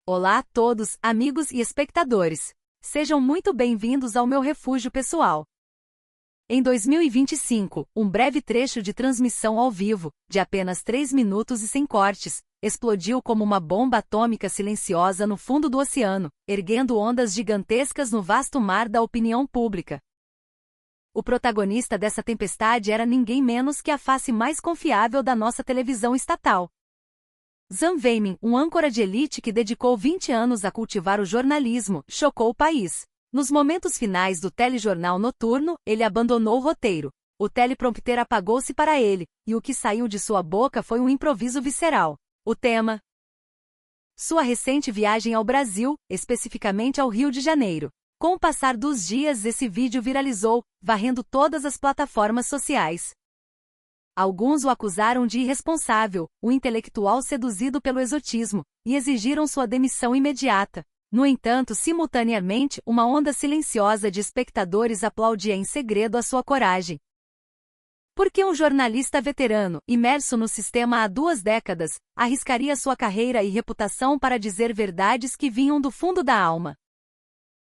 Olá a todos, amigos e espectadores. Sejam muito bem-vindos ao meu refúgio pessoal. Em 2025, um breve trecho de transmissão ao vivo, de apenas 3 minutos e sem cortes, explodiu como uma bomba atômica silenciosa no fundo do oceano, erguendo ondas gigantescas no vasto mar da opinião pública. O protagonista dessa tempestade era ninguém menos que a face mais confiável da nossa televisão estatal. Zan Weimin, um âncora de elite que dedicou 20 anos a cultivar o jornalismo, chocou o país. Nos momentos finais do telejornal noturno, ele abandonou o roteiro. O teleprompter apagou-se para ele, e o que saiu de sua boca foi um improviso visceral. O tema: sua recente viagem ao Brasil, especificamente ao Rio de Janeiro. Com o passar dos dias, esse vídeo viralizou, varrendo todas as plataformas sociais. Alguns o acusaram de irresponsável, o intelectual seduzido pelo exotismo, e exigiram sua demissão imediata. No entanto, simultaneamente, uma onda silenciosa de espectadores aplaudia em segredo a sua coragem. Porque um jornalista veterano, imerso no sistema há 2 décadas, arriscaria sua carreira e reputação para dizer verdades que vinham do fundo da alma?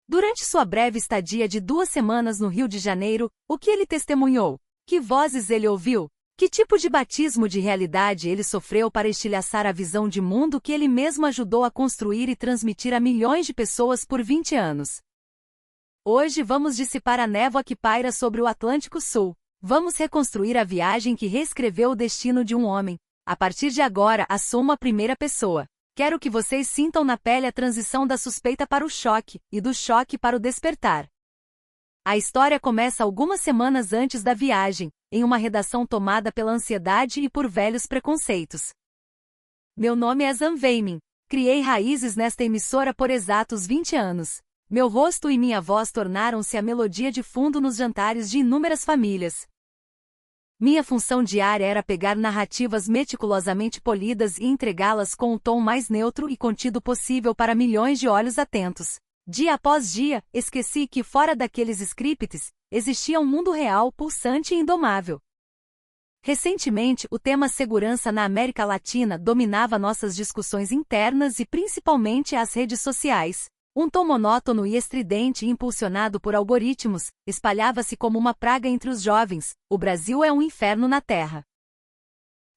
Durante sua breve estadia de 2 semanas no Rio de Janeiro, o que ele testemunhou? Que vozes ele ouviu? Que tipo de batismo de realidade ele sofreu para estilhaçar a visão de mundo que ele mesmo ajudou a construir e transmitir a milhões de pessoas por 20 anos? Hoje vamos dissipar a névoa que paira sobre o Atlântico Sul. Vamos reconstruir a viagem que reescreveu o destino de um homem. A partir de agora, assumo a primeira pessoa. Quero que vocês sintam na pele a transição da suspeita para o choque, e do choque para o despertar. A história começa algumas semanas antes da viagem, em uma redação tomada pela ansiedade e por velhos preconceitos. Meu nome é Zan Weimin. Criei raízes nesta emissora por exatos 20 anos. Meu rosto e minha voz tornaram-se a melodia de fundo nos jantares de inúmeras famílias. Minha função diária era pegar narrativas meticulosamente polidas e entregá-las com o tom mais neutro e contido possível para milhões de olhos atentos. Dia após dia, esqueci que fora daqueles scripts, existia um mundo real, pulsante e indomável. Recentemente, o tema segurança na América Latina dominava nossas discussões internas e principalmente as redes sociais. Um tom monótono e estridente impulsionado por algoritmos, espalhava-se como uma praga entre os jovens. O Brasil é um inferno na Terra.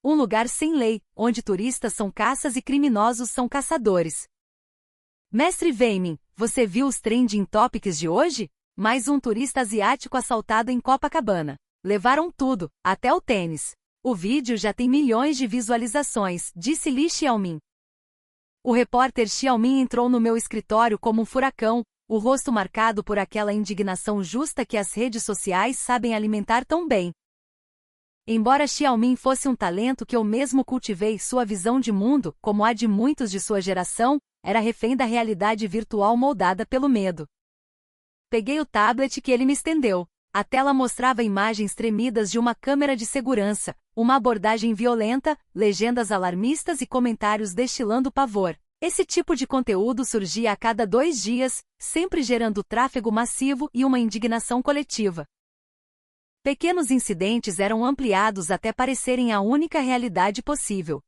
Um lugar sem lei, onde turistas são caças e criminosos são caçadores. Mestre Weimin, você viu os trending topics de hoje? Mais um turista asiático assaltado em Copacabana. Levaram tudo, até o tênis. O vídeo já tem milhões de visualizações, disse Li Xiaomin. O repórter Xiaomin entrou no meu escritório como um furacão, o rosto marcado por aquela indignação justa que as redes sociais sabem alimentar tão bem. Embora Xiaomin fosse um talento que eu mesmo cultivei, sua visão de mundo, como a de muitos de sua geração, era refém da realidade virtual moldada pelo medo. Peguei o tablet que ele me estendeu. A tela mostrava imagens tremidas de uma câmera de segurança, uma abordagem violenta, legendas alarmistas e comentários destilando pavor. Esse tipo de conteúdo surgia a cada 2 dias, sempre gerando tráfego massivo e uma indignação coletiva. Pequenos incidentes eram ampliados até parecerem a única realidade possível.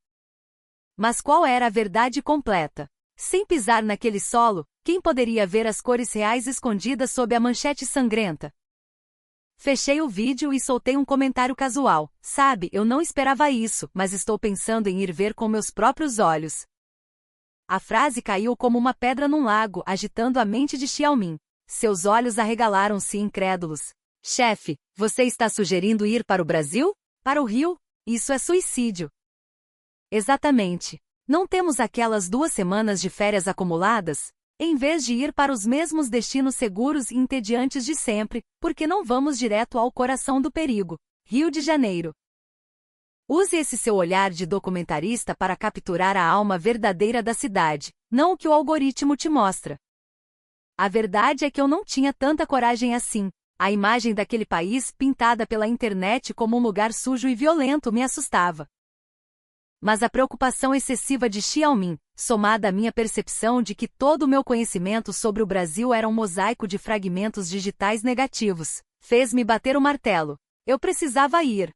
Mas qual era a verdade completa? Sem pisar naquele solo, quem poderia ver as cores reais escondidas sob a manchete sangrenta? Fechei o vídeo e soltei um comentário casual. Sabe, eu não esperava isso, mas estou pensando em ir ver com meus próprios olhos. A frase caiu como uma pedra num lago, agitando a mente de Xiaomin. Seus olhos arregalaram-se incrédulos. Chefe, você está sugerindo ir para o Brasil? Para o Rio? Isso é suicídio. Exatamente. Não temos aquelas 2 semanas de férias acumuladas? Em vez de ir para os mesmos destinos seguros e entediantes de sempre, por que não vamos direto ao coração do perigo? Rio de Janeiro. Use esse seu olhar de documentarista para capturar a alma verdadeira da cidade, não o que o algoritmo te mostra. A verdade é que eu não tinha tanta coragem assim. A imagem daquele país, pintada pela internet como um lugar sujo e violento, me assustava. Mas a preocupação excessiva de Xiaomin, somada à minha percepção de que todo o meu conhecimento sobre o Brasil era um mosaico de fragmentos digitais negativos, fez-me bater o martelo. Eu precisava ir.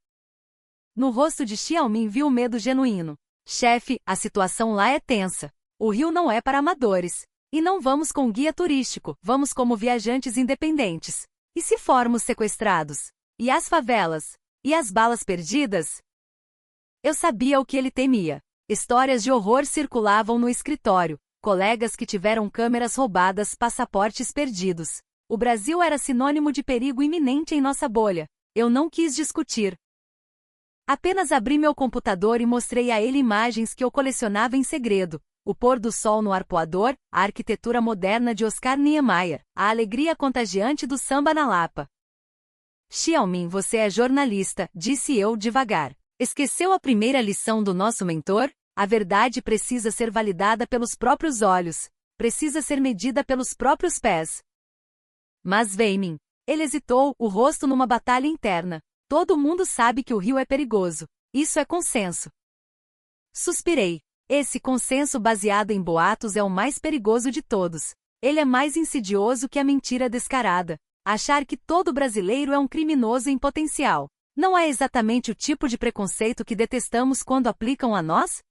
No rosto de Xiaomin vi o medo genuíno. Chefe, a situação lá é tensa. O rio não é para amadores. E não vamos com guia turístico, vamos como viajantes independentes. E se formos sequestrados? E as favelas? E as balas perdidas? Eu sabia o que ele temia. Histórias de horror circulavam no escritório. Colegas que tiveram câmeras roubadas, passaportes perdidos. O Brasil era sinônimo de perigo iminente em nossa bolha. Eu não quis discutir. Apenas abri meu computador e mostrei a ele imagens que eu colecionava em segredo. O pôr do sol no arpoador, a arquitetura moderna de Oscar Niemeyer, a alegria contagiante do samba na Lapa. Xiaomin, você é jornalista, disse eu devagar. Esqueceu a primeira lição do nosso mentor? A verdade precisa ser validada pelos próprios olhos. Precisa ser medida pelos próprios pés. Mas Weimin. Ele hesitou, o rosto numa batalha interna. Todo mundo sabe que o rio é perigoso. Isso é consenso. Suspirei. Esse consenso baseado em boatos é o mais perigoso de todos. Ele é mais insidioso que a mentira descarada. Achar que todo brasileiro é um criminoso em potencial. Não é exatamente o tipo de preconceito que detestamos quando aplicam a nós?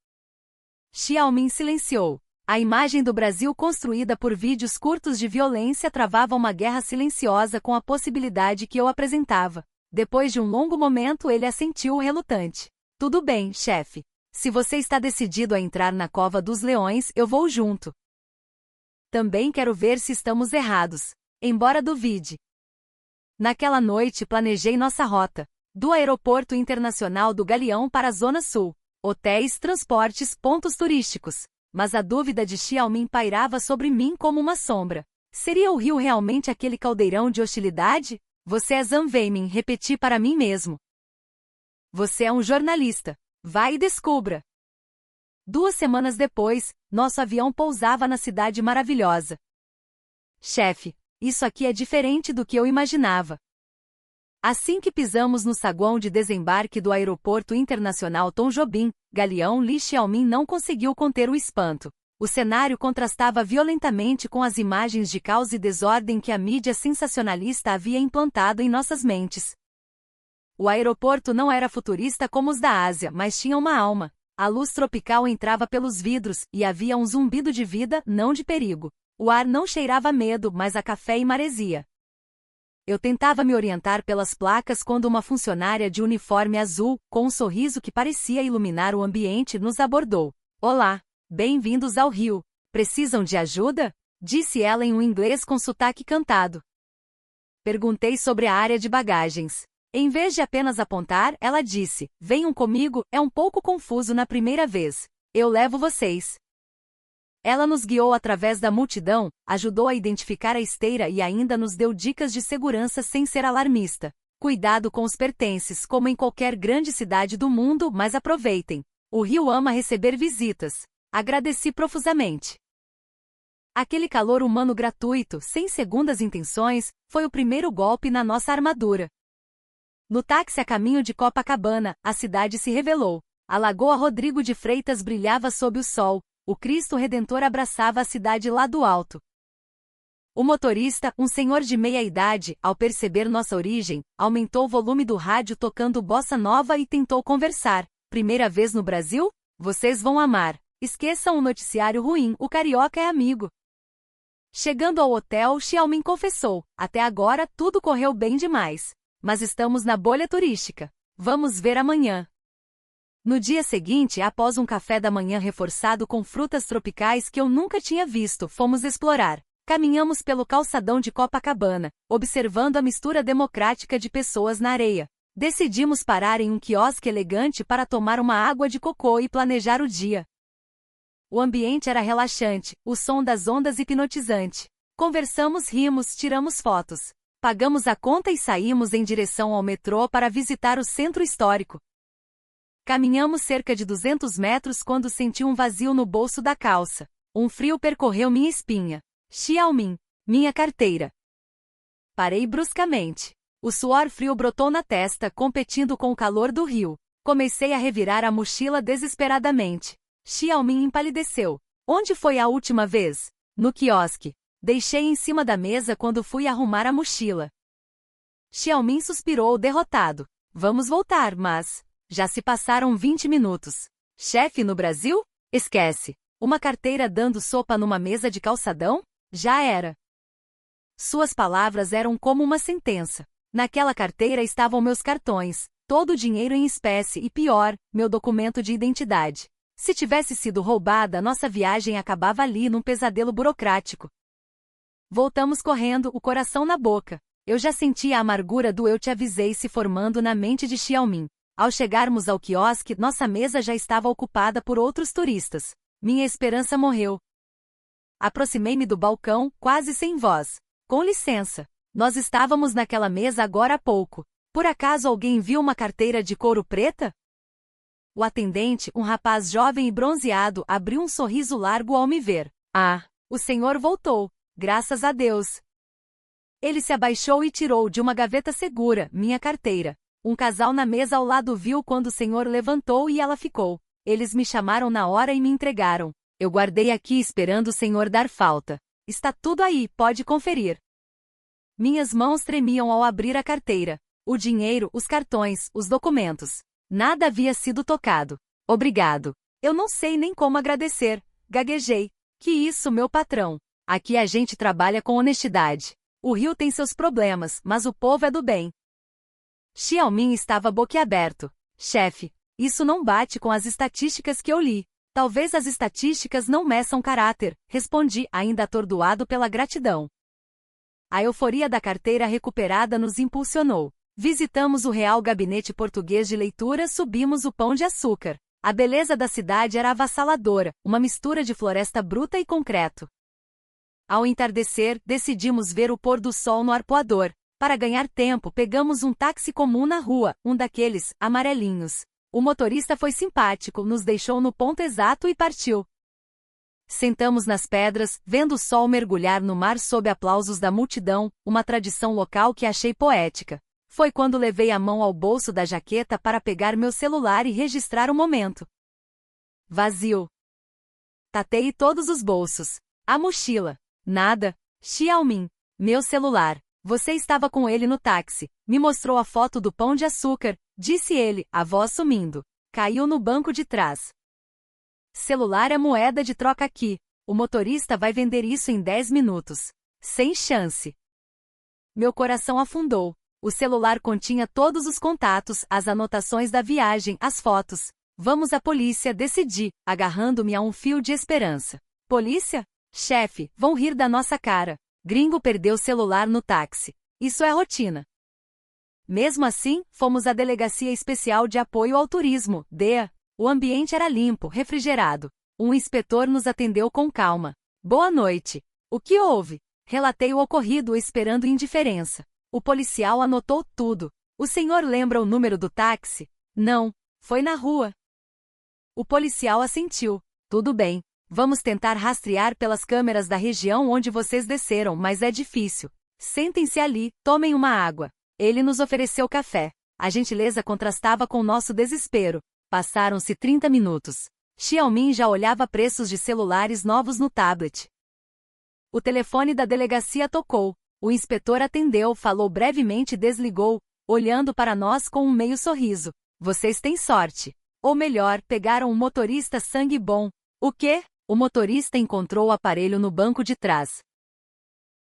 Xiaomin silenciou. A imagem do Brasil construída por vídeos curtos de violência travava uma guerra silenciosa com a possibilidade que eu apresentava. Depois de um longo momento ele assentiu relutante. Tudo bem, chefe. Se você está decidido a entrar na cova dos leões, eu vou junto. Também quero ver se estamos errados. Embora duvide. Naquela noite planejei nossa rota. Do Aeroporto Internacional do Galeão para a Zona Sul. Hotéis, transportes, pontos turísticos. Mas a dúvida de Xiaomin pairava sobre mim como uma sombra. Seria o rio realmente aquele caldeirão de hostilidade? Você é Zhang Weimin, repeti para mim mesmo. Você é um jornalista. Vai e descubra. 2 semanas depois, nosso avião pousava na cidade maravilhosa. Chefe, isso aqui é diferente do que eu imaginava. Assim que pisamos no saguão de desembarque do Aeroporto Internacional Tom Jobim, Galeão, Li Xiaomin não conseguiu conter o espanto. O cenário contrastava violentamente com as imagens de caos e desordem que a mídia sensacionalista havia implantado em nossas mentes. O aeroporto não era futurista como os da Ásia, mas tinha uma alma. A luz tropical entrava pelos vidros, e havia um zumbido de vida, não de perigo. O ar não cheirava a medo, mas a café e maresia. Eu tentava me orientar pelas placas quando uma funcionária de uniforme azul, com um sorriso que parecia iluminar o ambiente, nos abordou. Olá, bem-vindos ao Rio. Precisam de ajuda? Disse ela em um inglês com sotaque cantado. Perguntei sobre a área de bagagens. Em vez de apenas apontar, ela disse, venham comigo, é um pouco confuso na primeira vez. Eu levo vocês. Ela nos guiou através da multidão, ajudou a identificar a esteira e ainda nos deu dicas de segurança sem ser alarmista. Cuidado com os pertences, como em qualquer grande cidade do mundo, mas aproveitem. O Rio ama receber visitas. Agradeci profusamente. Aquele calor humano gratuito, sem segundas intenções, foi o primeiro golpe na nossa armadura. No táxi a caminho de Copacabana, a cidade se revelou. A Lagoa Rodrigo de Freitas brilhava sob o sol. O Cristo Redentor abraçava a cidade lá do alto. O motorista, um senhor de meia-idade, ao perceber nossa origem, aumentou o volume do rádio tocando bossa nova e tentou conversar. Primeira vez no Brasil? Vocês vão amar. Esqueçam o noticiário ruim, o carioca é amigo. Chegando ao hotel, Xiaomin confessou, até agora tudo correu bem demais. Mas estamos na bolha turística. Vamos ver amanhã. No dia seguinte, após um café da manhã reforçado com frutas tropicais que eu nunca tinha visto, fomos explorar. Caminhamos pelo calçadão de Copacabana, observando a mistura democrática de pessoas na areia. Decidimos parar em um quiosque elegante para tomar uma água de cocô e planejar o dia. O ambiente era relaxante, o som das ondas hipnotizante. Conversamos, rimos, tiramos fotos. Pagamos a conta e saímos em direção ao metrô para visitar o centro histórico. Caminhamos cerca de 200 metros quando senti um vazio no bolso da calça. Um frio percorreu minha espinha. Xiaomin, minha carteira. Parei bruscamente. O suor frio brotou na testa, competindo com o calor do rio. Comecei a revirar a mochila desesperadamente. Xiaomin empalideceu. Onde foi a última vez? No quiosque. Deixei em cima da mesa quando fui arrumar a mochila. Xiaomin suspirou derrotado. Vamos voltar, mas... já se passaram 20 minutos. Chefe no Brasil? Esquece. Uma carteira dando sopa numa mesa de calçadão? Já era. Suas palavras eram como uma sentença. Naquela carteira estavam meus cartões, todo o dinheiro em espécie e pior, meu documento de identidade. Se tivesse sido roubada, nossa viagem acabava ali num pesadelo burocrático. Voltamos correndo, o coração na boca. Eu já sentia a amargura do eu te avisei se formando na mente de Xiaoming. Ao chegarmos ao quiosque, nossa mesa já estava ocupada por outros turistas. Minha esperança morreu. Aproximei-me do balcão, quase sem voz. Com licença. Nós estávamos naquela mesa agora há pouco. Por acaso alguém viu uma carteira de couro preta? O atendente, um rapaz jovem e bronzeado, abriu um sorriso largo ao me ver. Ah, o senhor voltou. Graças a Deus. Ele se abaixou e tirou de uma gaveta segura minha carteira. Um casal na mesa ao lado viu quando o senhor levantou e ela ficou. Eles me chamaram na hora e me entregaram. Eu guardei aqui esperando o senhor dar falta. Está tudo aí, pode conferir. Minhas mãos tremiam ao abrir a carteira. O dinheiro, os cartões, os documentos. Nada havia sido tocado. Obrigado. Eu não sei nem como agradecer. Gaguejei. Que isso, meu patrão. Aqui a gente trabalha com honestidade. O Rio tem seus problemas, mas o povo é do bem. Xiaoming estava boquiaberto. Chefe, isso não bate com as estatísticas que eu li. Talvez as estatísticas não meçam caráter, respondi, ainda atordoado pela gratidão. A euforia da carteira recuperada nos impulsionou. Visitamos o Real Gabinete Português de Leitura, subimos o Pão de Açúcar. A beleza da cidade era avassaladora, uma mistura de floresta bruta e concreto. Ao entardecer, decidimos ver o pôr do sol no arpoador. Para ganhar tempo, pegamos um táxi comum na rua, um daqueles, amarelinhos. O motorista foi simpático, nos deixou no ponto exato e partiu. Sentamos nas pedras, vendo o sol mergulhar no mar sob aplausos da multidão, uma tradição local que achei poética. Foi quando levei a mão ao bolso da jaqueta para pegar meu celular e registrar o momento. Vazio. Tatei todos os bolsos. A mochila. Nada. Xiaoming. Meu celular. Você estava com ele no táxi. Me mostrou a foto do Pão de Açúcar, disse ele, a voz sumindo. Caiu no banco de trás. Celular é moeda de troca aqui. O motorista vai vender isso em 10 minutos. Sem chance. Meu coração afundou. O celular continha todos os contatos, as anotações da viagem, as fotos. Vamos à polícia, decidi, agarrando-me a um fio de esperança. Polícia? Chefe, vão rir da nossa cara. Gringo perdeu celular no táxi. Isso é rotina. Mesmo assim, fomos à Delegacia Especial de Apoio ao Turismo, DEA. O ambiente era limpo, refrigerado. Um inspetor nos atendeu com calma. Boa noite. O que houve? Relatei o ocorrido esperando indiferença. O policial anotou tudo. O senhor lembra o número do táxi? Não. Foi na rua. O policial assentiu. Tudo bem. Vamos tentar rastrear pelas câmeras da região onde vocês desceram, mas é difícil. Sentem-se ali, tomem uma água. Ele nos ofereceu café. A gentileza contrastava com nosso desespero. Passaram-se 30 minutos. Xiaoming já olhava preços de celulares novos no tablet. O telefone da delegacia tocou. O inspetor atendeu, falou brevemente e desligou, olhando para nós com um meio sorriso. Vocês têm sorte. Ou melhor, pegaram um motorista sangue bom. O quê? O motorista encontrou o aparelho no banco de trás.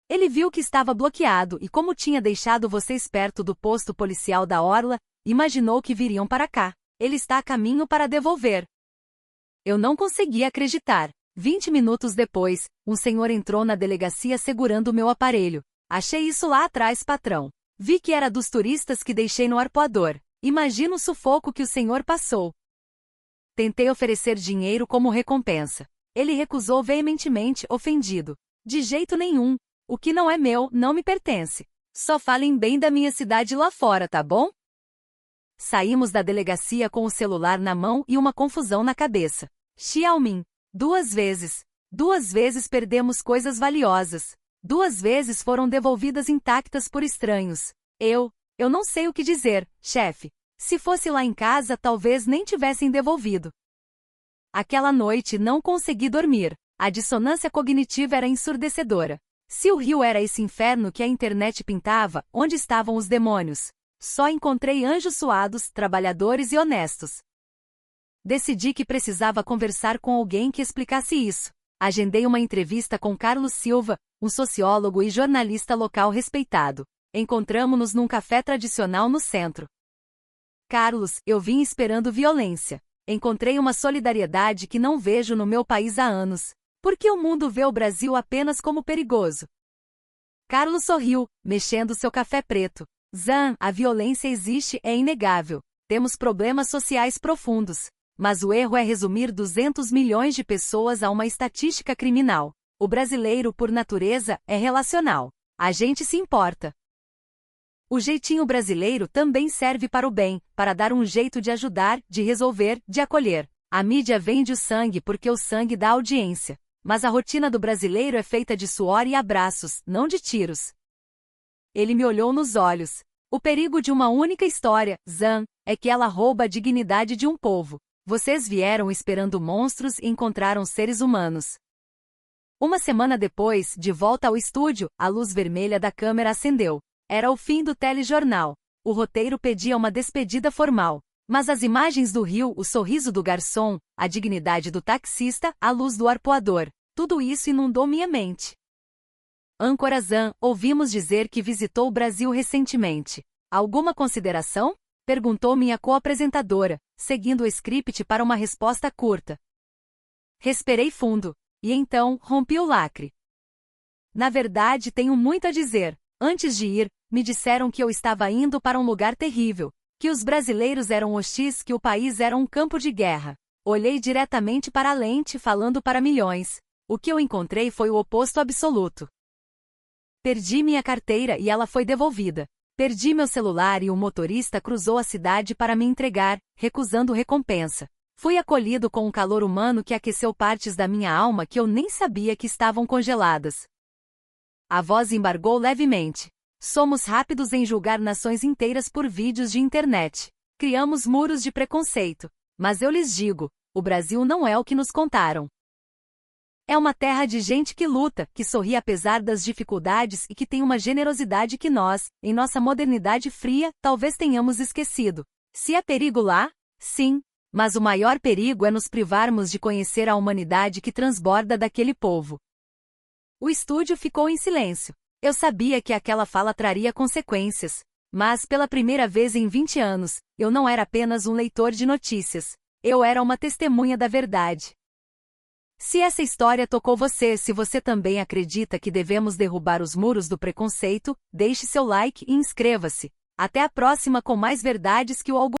Ele viu que estava bloqueado e como tinha deixado vocês perto do posto policial da Orla, imaginou que viriam para cá. Ele está a caminho para devolver. Eu não conseguia acreditar. 20 minutos depois, um senhor entrou na delegacia segurando o meu aparelho. Achei isso lá atrás, patrão. Vi que era dos turistas que deixei no arpoador. Imagino o sufoco que o senhor passou. Tentei oferecer dinheiro como recompensa. Ele recusou veementemente, ofendido. De jeito nenhum. O que não é meu, não me pertence. Só falem bem da minha cidade lá fora, tá bom? Saímos da delegacia com o celular na mão e uma confusão na cabeça. Xiaoming. 2 vezes. 2 vezes perdemos coisas valiosas. 2 vezes foram devolvidas intactas por estranhos. Eu não sei o que dizer, chefe. Se fosse lá em casa, talvez nem tivessem devolvido. Aquela noite não consegui dormir. A dissonância cognitiva era ensurdecedora. Se o Rio era esse inferno que a internet pintava, onde estavam os demônios? Só encontrei anjos suados, trabalhadores e honestos. Decidi que precisava conversar com alguém que explicasse isso. Agendei uma entrevista com Carlos Silva, um sociólogo e jornalista local respeitado. Encontramo-nos num café tradicional no centro. Carlos, eu vim esperando violência. Encontrei uma solidariedade que não vejo no meu país há anos. Por que o mundo vê o Brasil apenas como perigoso? Carlos sorriu, mexendo seu café preto. Zan, a violência existe, é inegável. Temos problemas sociais profundos. Mas o erro é resumir 200 milhões de pessoas a uma estatística criminal. O brasileiro, por natureza, é relacional. A gente se importa. O jeitinho brasileiro também serve para o bem, para dar um jeito de ajudar, de resolver, de acolher. A mídia vende o sangue porque o sangue dá audiência. Mas a rotina do brasileiro é feita de suor e abraços, não de tiros. Ele me olhou nos olhos. O perigo de uma única história, Zan, é que ela rouba a dignidade de um povo. Vocês vieram esperando monstros e encontraram seres humanos. Uma semana depois, de volta ao estúdio, a luz vermelha da câmera acendeu. Era o fim do telejornal. O roteiro pedia uma despedida formal. Mas as imagens do rio, o sorriso do garçom, a dignidade do taxista, a luz do arpoador, tudo isso inundou minha mente. Âncora Zan, ouvimos dizer que visitou o Brasil recentemente. Alguma consideração? Perguntou minha co-apresentadora, seguindo o script para uma resposta curta. Respirei fundo. E então, rompi o lacre. Na verdade, tenho muito a dizer. Antes de ir, me disseram que eu estava indo para um lugar terrível. Que os brasileiros eram hostis, que o país era um campo de guerra. Olhei diretamente para a lente, falando para milhões. O que eu encontrei foi o oposto absoluto. Perdi minha carteira e ela foi devolvida. Perdi meu celular e o motorista cruzou a cidade para me entregar, recusando recompensa. Fui acolhido com um calor humano que aqueceu partes da minha alma que eu nem sabia que estavam congeladas. A voz embargou levemente. Somos rápidos em julgar nações inteiras por vídeos de internet. Criamos muros de preconceito. Mas eu lhes digo, o Brasil não é o que nos contaram. É uma terra de gente que luta, que sorri apesar das dificuldades e que tem uma generosidade que nós, em nossa modernidade fria, talvez tenhamos esquecido. Se há perigo lá, sim, mas o maior perigo é nos privarmos de conhecer a humanidade que transborda daquele povo. O estúdio ficou em silêncio. Eu sabia que aquela fala traria consequências, mas pela primeira vez em 20 anos, eu não era apenas um leitor de notícias. Eu era uma testemunha da verdade. Se essa história tocou você, se você também acredita que devemos derrubar os muros do preconceito, deixe seu like e inscreva-se. Até a próxima com mais verdades que o algoritmo